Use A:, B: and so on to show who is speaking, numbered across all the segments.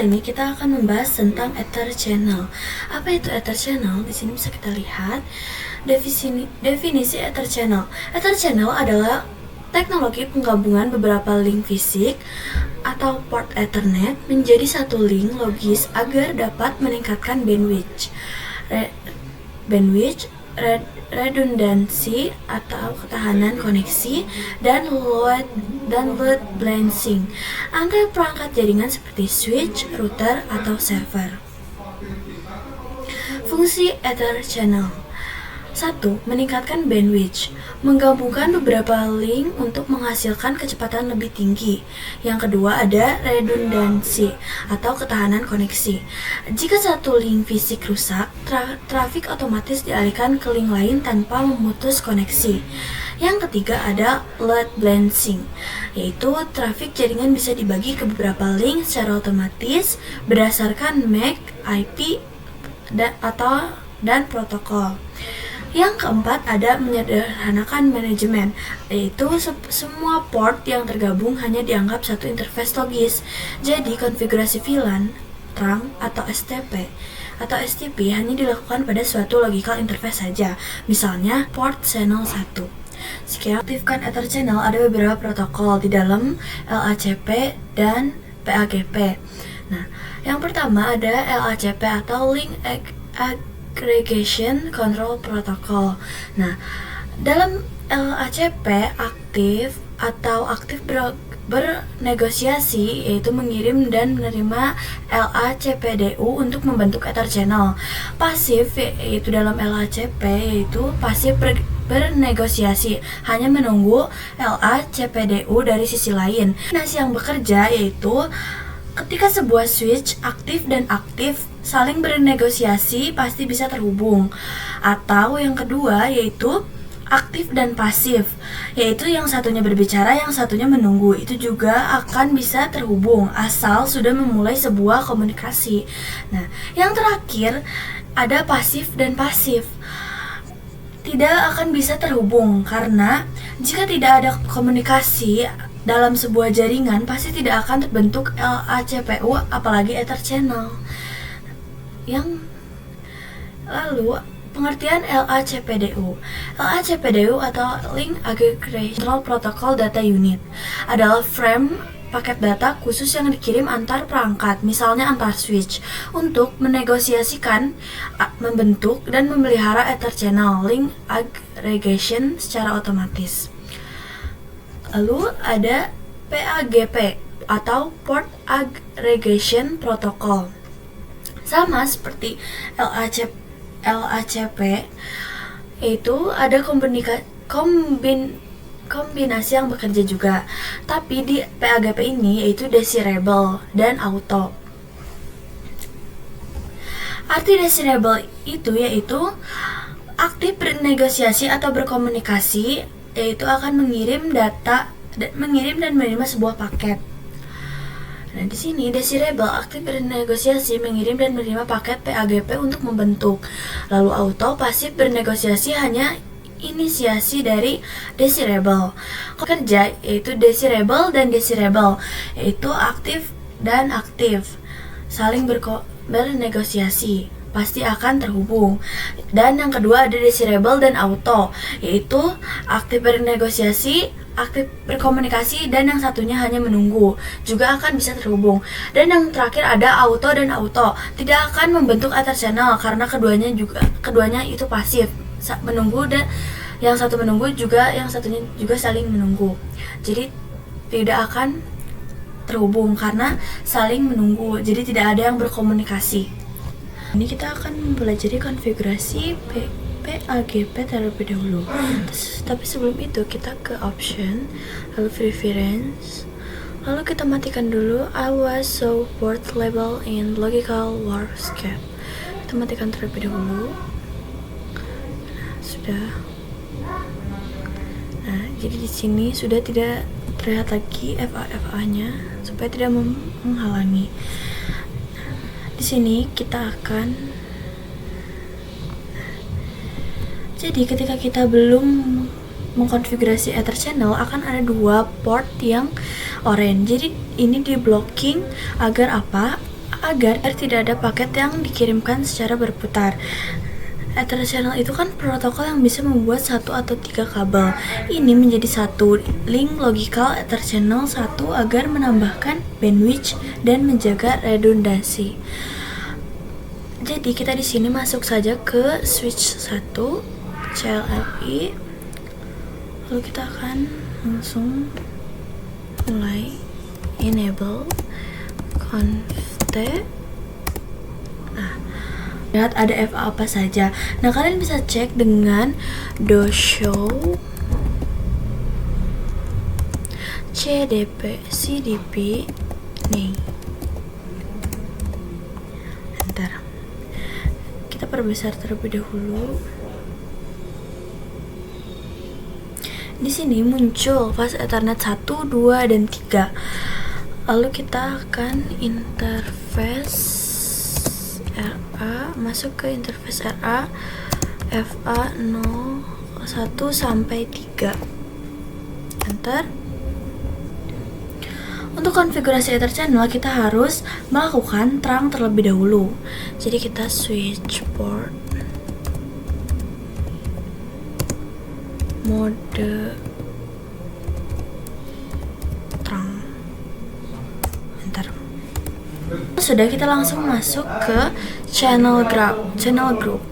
A: kali ini kita akan membahas tentang Ether Channel. Apa itu Ether Channel? Di sini bisa kita lihat definisi Ether Channel. Ether Channel adalah teknologi penggabungan beberapa link fisik atau port Ethernet menjadi satu link logis agar dapat meningkatkan redundansi atau ketahanan koneksi, dan load balancing antar perangkat jaringan seperti switch, router, atau server. Fungsi Ether Channel: 1. Meningkatkan bandwidth, menggabungkan beberapa link untuk menghasilkan kecepatan lebih tinggi. Yang kedua ada redundansi atau ketahanan koneksi. Jika satu link fisik rusak, trafik otomatis dialihkan ke link lain tanpa memutus koneksi. Yang ketiga ada load balancing, yaitu trafik jaringan bisa dibagi ke beberapa link secara otomatis berdasarkan MAC, IP, dan protokol. Yang keempat ada menyederhanakan manajemen, yaitu semua port yang tergabung hanya dianggap satu interface logis. Jadi konfigurasi VLAN, trunk, atau STP hanya dilakukan pada suatu logical interface saja, misalnya port channel 1. Sekian aktifkan Ether Channel. Ada beberapa protokol di dalam LACP dan PAGP. Nah, yang pertama ada LACP atau Link Aggregation Control Protocol. Nah, dalam LACP aktif bernegosiasi, yaitu mengirim dan menerima LACPDU untuk membentuk Ether Channel. Pasif, yaitu dalam LACP, yaitu pasif bernegosiasi, hanya menunggu LACPDU dari sisi lain. Yang bekerja yaitu ketika sebuah switch aktif dan aktif saling bernegosiasi pasti bisa terhubung. Atau yang kedua yaitu aktif dan pasif, yaitu yang satunya berbicara, yang satunya menunggu. Itu juga akan bisa terhubung asal sudah memulai sebuah komunikasi. Nah, yang terakhir ada pasif dan pasif. Tidak akan bisa terhubung karena jika tidak ada komunikasi dalam sebuah jaringan pasti tidak akan terbentuk LACPU apalagi Ether Channel. Lalu pengertian LACPDU. LACPDU atau Link Aggregation Protocol Data Unit adalah frame paket data khusus yang dikirim antar perangkat, misalnya antar switch, untuk menegosiasikan, membentuk, dan memelihara Ether Channel Link Aggregation secara otomatis. Lalu ada PAGP atau Port Aggregation Protocol. Sama seperti LACP, yaitu ada kombinasi yang bekerja juga, tapi di PAGP ini yaitu desirable dan auto. Arti desirable itu yaitu aktif bernegosiasi atau berkomunikasi, yaitu akan mengirim dan menerima sebuah paket. Nah, di sini desirable aktif bernegosiasi, mengirim dan menerima paket PAGP untuk membentuk. Lalu auto pasif bernegosiasi, hanya inisiasi dari desirable. Kerja yaitu desirable dan desirable, yaitu aktif dan aktif saling bernegosiasi, pasti akan terhubung. Dan yang kedua ada desirable dan auto, yaitu aktif bernegosiasi, aktif berkomunikasi, dan yang satunya hanya menunggu, juga akan bisa terhubung. Dan yang terakhir ada auto dan auto, tidak akan membentuk Ether Channel karena keduanya itu pasif, menunggu, dan yang satu menunggu juga yang satunya juga saling menunggu. Jadi tidak akan terhubung karena saling menunggu, jadi tidak ada yang berkomunikasi. Ini kita akan mempelajari konfigurasi PAGP terlebih dahulu. Tapi sebelum itu kita ke option, lalu preference, lalu kita matikan dulu always show port label in logical workscape. Kita matikan terlebih dahulu. Nah, sudah. Nah, jadi di sini sudah tidak terlihat lagi FA-nya supaya tidak menghalangi. Di sini kita akan, jadi ketika kita belum mengkonfigurasi Ether Channel akan ada dua port yang orange. Jadi ini di blocking agar apa? agar tidak ada paket yang dikirimkan secara berputar. Ether channel itu kan protokol yang bisa membuat 1 atau 3 kabel ini menjadi satu link logical Ether channel 1 agar menambahkan bandwidth dan menjaga redundansi. Jadi kita di sini masuk saja ke switch 1 CLI, lalu kita akan langsung mulai enable conft. Lihat ada FA apa saja. Nah, kalian bisa cek dengan doshow CDP CDP nih. Ntar kita perbesar terlebih dahulu. Di sini muncul fast Ethernet 1, 2, dan 3. Lalu kita akan interface RA, masuk ke interface RA FA 01 sampai 3. Enter. Untuk konfigurasi Ether channel kita harus melakukan terang terlebih dahulu. Jadi kita switch port mode terang. Enter. Sudah, kita langsung masuk ke channel group.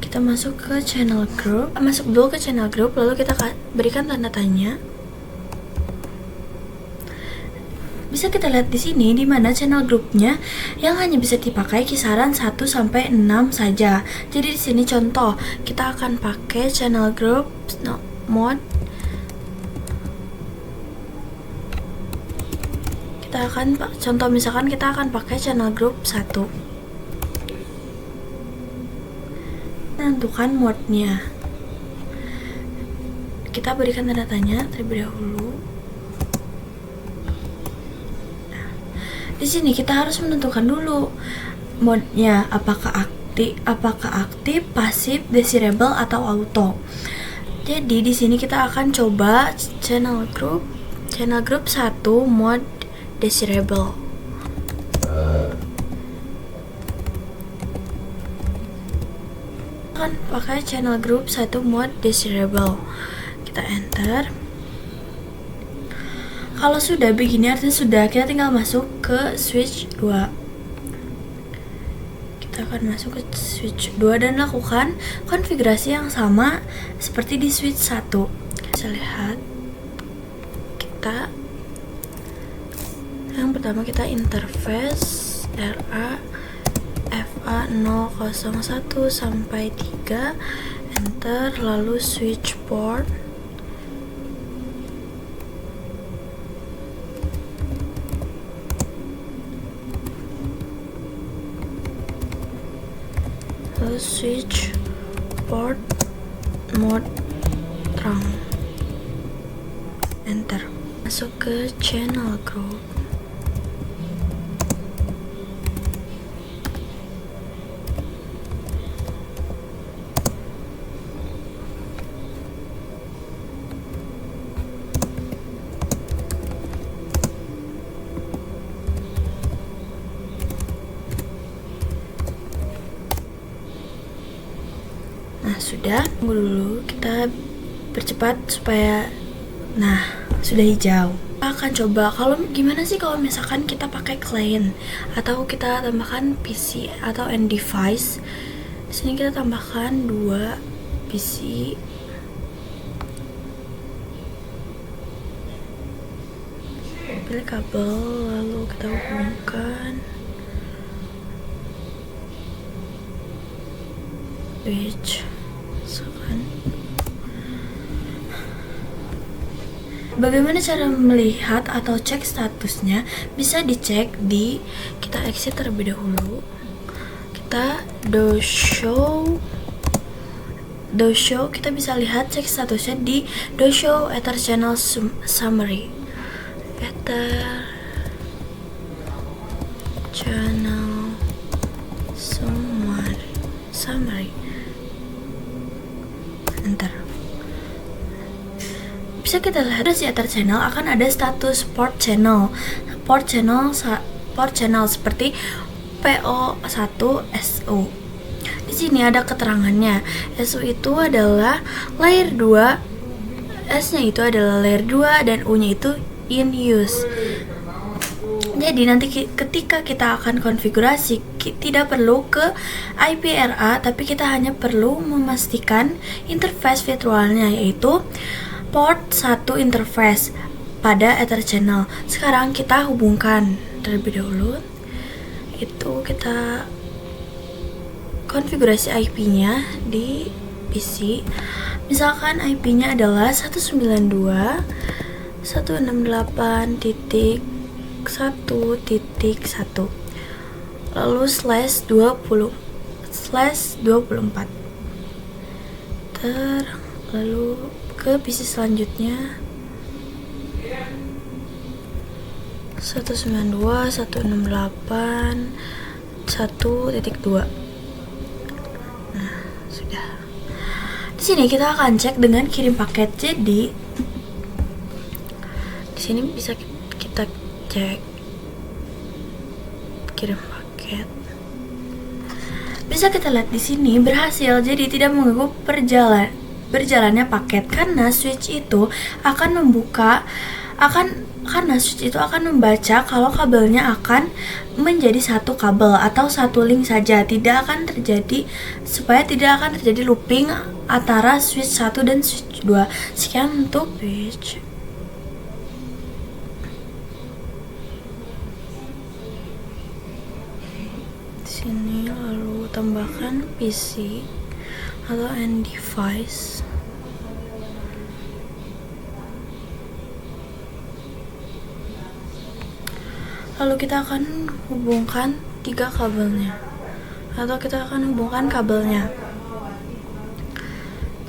A: Kita masuk ke channel group. Masuk dulu ke channel group, lalu kita berikan tanda tanya. Bisa kita lihat di sini di mana channel grupnya yang hanya bisa dipakai kisaran 1 sampai 6 saja. Jadi di sini contoh, kita akan pakai channel group mode. Kita akan contoh misalkan kita akan pakai channel group 1. Menentukan mode-nya. Kita berikan tanda tanya terlebih dahulu. Di sini kita harus menentukan dulu mode-nya, apakah aktif, pasif, desirable atau auto. Jadi di sini kita akan coba channel group 1 mode desirable. Akan pakai channel group 1 mode desirable. Kita enter. Kalau sudah begini artinya sudah, kita tinggal masuk ke switch 2. Kita akan masuk ke switch 2 dan lakukan konfigurasi yang sama seperti di switch 1. Kita lihat. Yang pertama kita interface RA FA 001 sampai 3, enter, lalu switch port. Switch port mode terang, enter, masuk ke channel group. Nah, sudah, tunggu dulu, kita percepat supaya sudah hijau. Kita akan coba kalau gimana sih kalau misalkan kita pakai client atau kita tambahkan PC atau end device. Di sini kita tambahkan 2 PC. Pilih kabel, lalu kita hubungkan switch. Bagaimana cara melihat atau cek statusnya? Bisa dicek di, kita exit terlebih dahulu. Kita doshow, kita bisa lihat cek statusnya di doshow Ether channel summary. Ether channel summary. Enter. Bisa kita lihat di Ether channel akan ada status port channel seperti PO1SU. Di sini ada keterangannya. SU itu adalah layer 2, S-nya itu adalah layer 2 dan U-nya itu in use. Jadi nanti ketika kita akan konfigurasi, tidak perlu ke IPRA, tapi kita hanya perlu memastikan interface virtualnya, yaitu port 1 interface pada Ether channel. Sekarang kita hubungkan terlebih dahulu. Itu kita konfigurasi IP-nya di PC. Misalkan IP-nya adalah 192.168.1.1 lalu /20/24. Lalu ke PC selanjutnya 192.168.1.2. Nah, sudah. Di sini kita akan cek dengan kirim paket. Jadi di sini bisa kita cek kirim paket. Bisa kita lihat di sini berhasil, jadi tidak mengganggu berjalannya paket karena switch itu akan membaca kalau kabelnya akan menjadi satu kabel atau satu link saja. Tidak akan terjadi looping antara switch 1 dan switch 2. Sekian untuk switch. Sini lalu tambahkan PC atau end device. Lalu kita akan hubungkan 3 kabelnya, atau kita akan hubungkan kabelnya.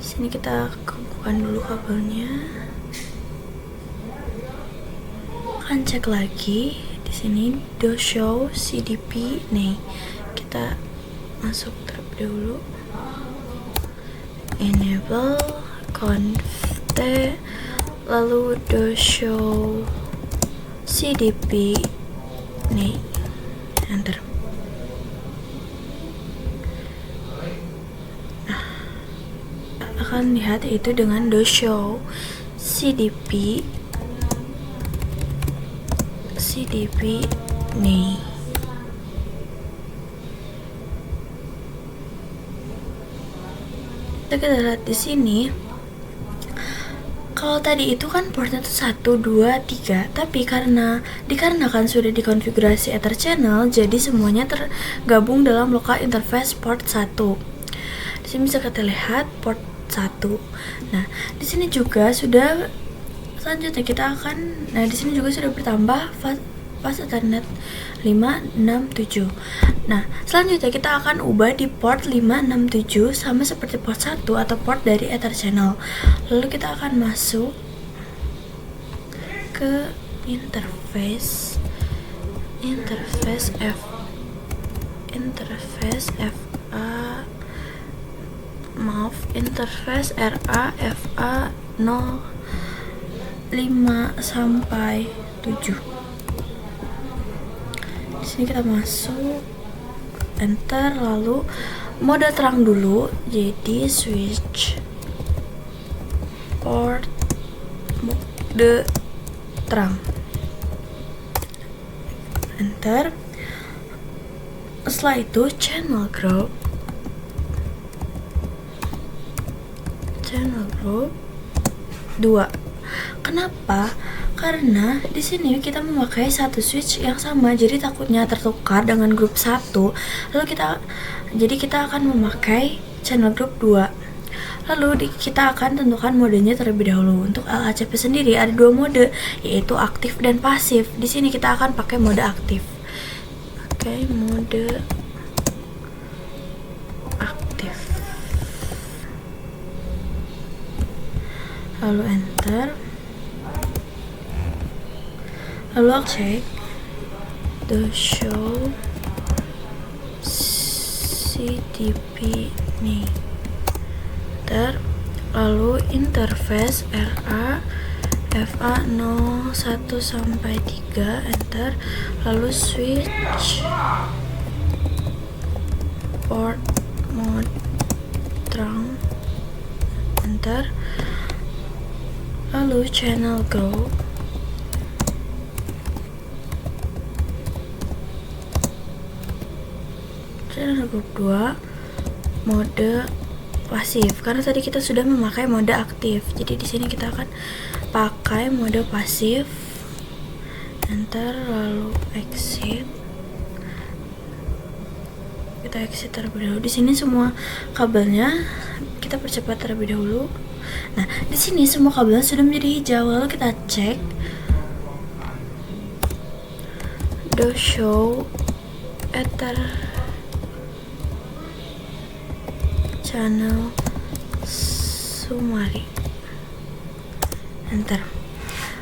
A: Di sini kita hubungkan dulu kabelnya. Akan cek lagi di sini do show CDP. Nih, kita masuk terlebih dahulu. Enable conf t lalu do show CDP. Nih, enter. Nah, akan lihat itu dengan do show CDP nih. Kita lihat di sini. Kalau tadi itu kan portnya itu 1, 2, 3, tapi dikarenakan sudah dikonfigurasi Ether channel, jadi semuanya tergabung dalam lokal interface port 1. Di sini bisa kita lihat port 1. Nah, di sini juga sudah selanjutnya di sini juga sudah bertambah fase Ethernet 567. Nah, selanjutnya kita akan ubah di port 567 sama seperti port 1 atau port dari Ether channel. Lalu kita akan masuk ke interface RAFA 05 sampai 7. Di sini kita masuk, enter, lalu mode terang dulu, jadi switch port mode terang, enter. Setelah itu channel group 2. Kenapa? Karena di sini kita memakai satu switch yang sama, jadi takutnya tertukar dengan grup 1. Lalu kita akan memakai channel group 2. Lalu kita akan tentukan modenya terlebih dahulu. Untuk LHCP sendiri ada 2 mode, yaitu aktif dan pasif. Di sini kita akan pakai mode aktif. Oke, mode aktif. Lalu enter. Lalu cek the show CTP nih. Lalu interface RA FA 01 sampai 3, enter. Lalu switch port mode trunk, enter. Lalu channel go, channel group 2 mode pasif, karena tadi kita sudah memakai mode aktif. Jadi di sini kita akan pakai mode pasif, enter. Lalu exit, kita exit terlebih dahulu. Di sini semua kabelnya kita percepat terlebih dahulu. Nah, di sini semua kabelnya sudah menjadi hijau. Lalu kita cek the show ether channel summary, enter.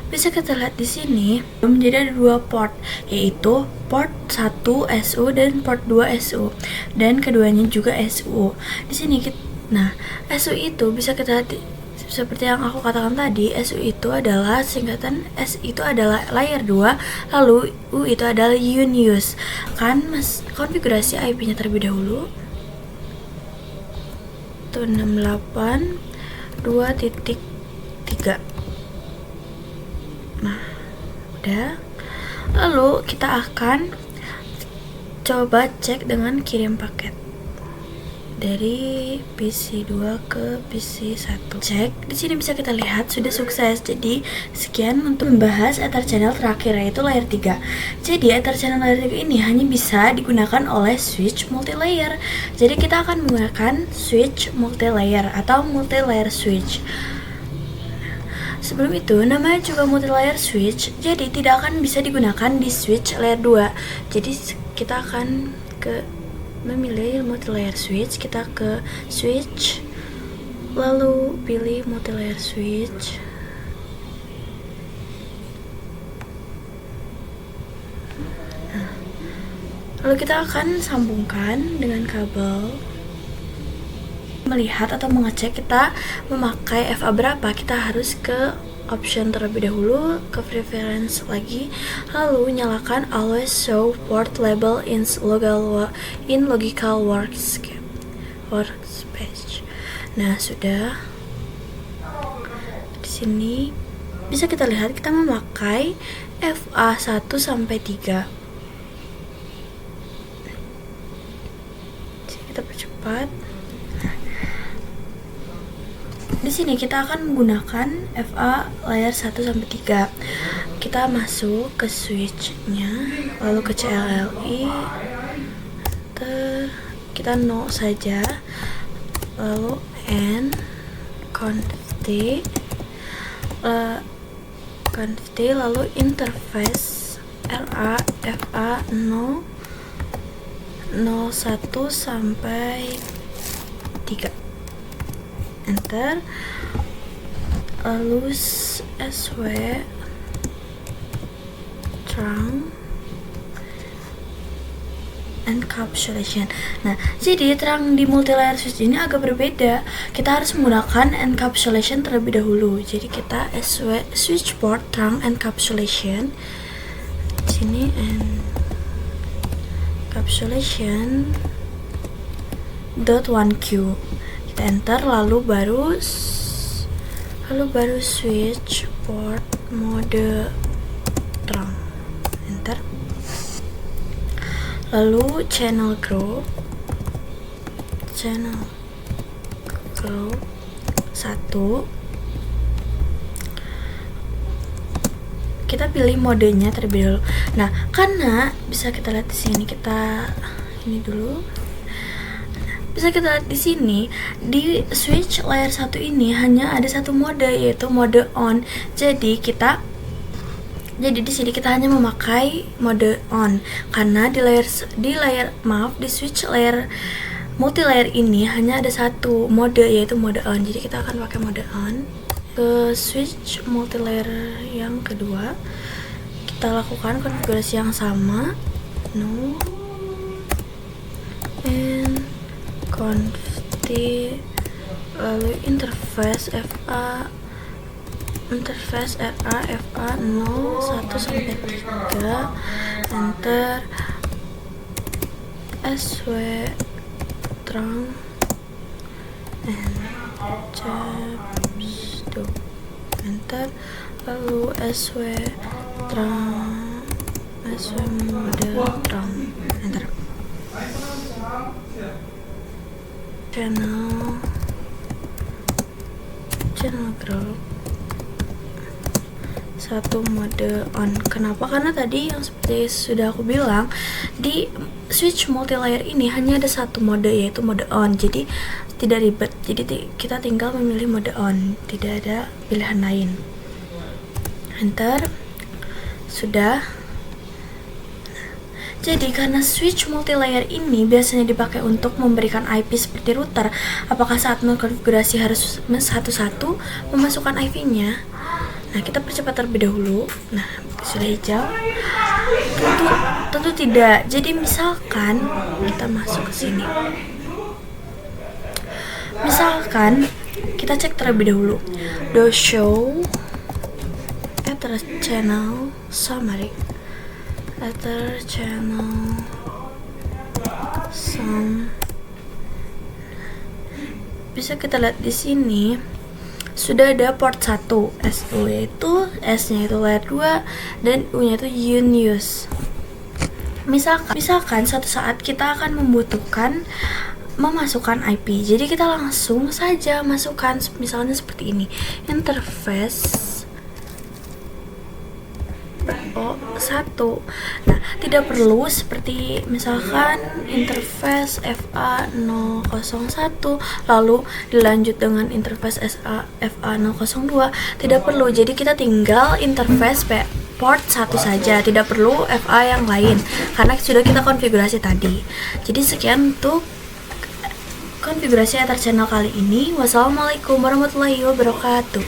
A: Bisa kita lihat di sini menjadi ada dua port, yaitu port 1 SU dan port 2 SU, dan keduanya juga SU. Di sini nah, SU itu bisa kita lihat seperti yang aku katakan tadi. SU itu adalah singkatan, S itu adalah layer 2, lalu U itu adalah unuse. Kan konfigurasi IP-nya terlebih dahulu. 168.2.3. Nah, udah. Lalu kita akan coba cek dengan kirim paket dari PC 2 ke PC 1. Cek, di sini bisa kita lihat sudah sukses. Jadi sekian untuk membahas Ether channel terakhir, yaitu layer 3. Jadi Ether channel layer 3 ini hanya bisa digunakan oleh switch multilayer. Jadi kita akan menggunakan switch multilayer atau multilayer switch. Sebelum itu, namanya juga multilayer switch, jadi tidak akan bisa digunakan di switch layer 2. Jadi kita akan memilih multilayer switch, kita ke switch, lalu pilih multilayer switch. Lalu kita akan sambungkan dengan kabel. Melihat atau mengecek kita memakai FA berapa, kita harus ke option terlebih dahulu, ke preference lagi, lalu nyalakan always show port label in logical workspace. Nah, sudah. Di sini bisa kita lihat kita memakai FA 1 sampai 3. Kita percepat. Di sini kita akan menggunakan FA layer 1 sampai 3. Kita masuk ke switch-nya, lalu ke CLLI. Kita no saja. Lalu N conft lalu interface RA FA 0 01 sampai 3. Enter. Lalu SW trunk encapsulation. Nah, jadi terang di multilayer switch ini agak berbeda. Kita harus menggunakan encapsulation terlebih dahulu. Jadi kita SW switch port trunk encapsulation. Di sini encapsulation .1Q. Kita enter, lalu baru switch port mode trunk, enter. Lalu channel grow 1. Kita pilih modenya terlebih dahulu. Nah, karena bisa kita lihat di sini, kita ini dulu. Bisa kita lihat di sini, di switch layer 1 ini hanya ada satu mode, yaitu mode on. Jadi di sini kita hanya memakai mode on, karena di switch layer multilayer ini hanya ada satu mode, yaitu mode on. Jadi kita akan pakai mode on. Ke switch multilayer yang kedua, kita lakukan konfigurasi yang sama. no, and convert, lalu interface FA, interface RA FA 0 1 sampai 3, enter, SW terang, and caps tuh, enter, lalu SW terang, SW mode terang, enter. Channel group satu mode on. Kenapa? Karena tadi yang seperti sudah aku bilang, di switch multilayer ini hanya ada satu mode, yaitu mode on. Jadi tidak ribet. Jadi kita tinggal memilih mode on, tidak ada pilihan lain. Enter. Sudah. Jadi karena switch multilayer ini biasanya dipakai untuk memberikan IP seperti router, apakah saat mengkonfigurasi harus satu-satu memasukkan IP-nya? Nah, kita percepat terlebih dahulu. Nah, sudah hijau. Tentu tidak. Jadi misalkan kita masuk ke sini. Misalkan kita cek terlebih dahulu. Do show ether channel summary. Ether channel sum. Bisa kita lihat di sini sudah ada port 1 SU, yaitu S-nya itu layer 2 dan U-nya itu unuse. Misalkan suatu saat kita akan membutuhkan memasukkan IP, jadi kita langsung saja masukkan misalnya seperti ini, interface O1. Nah, tidak perlu seperti misalkan interface FA001 lalu dilanjut dengan interface FA002. Tidak perlu. Jadi kita tinggal interface port 1 saja, tidak perlu FA yang lain karena sudah kita konfigurasi tadi. Jadi sekian untuk konfigurasi Ether channel kali ini. Wassalamualaikum warahmatullahi wabarakatuh.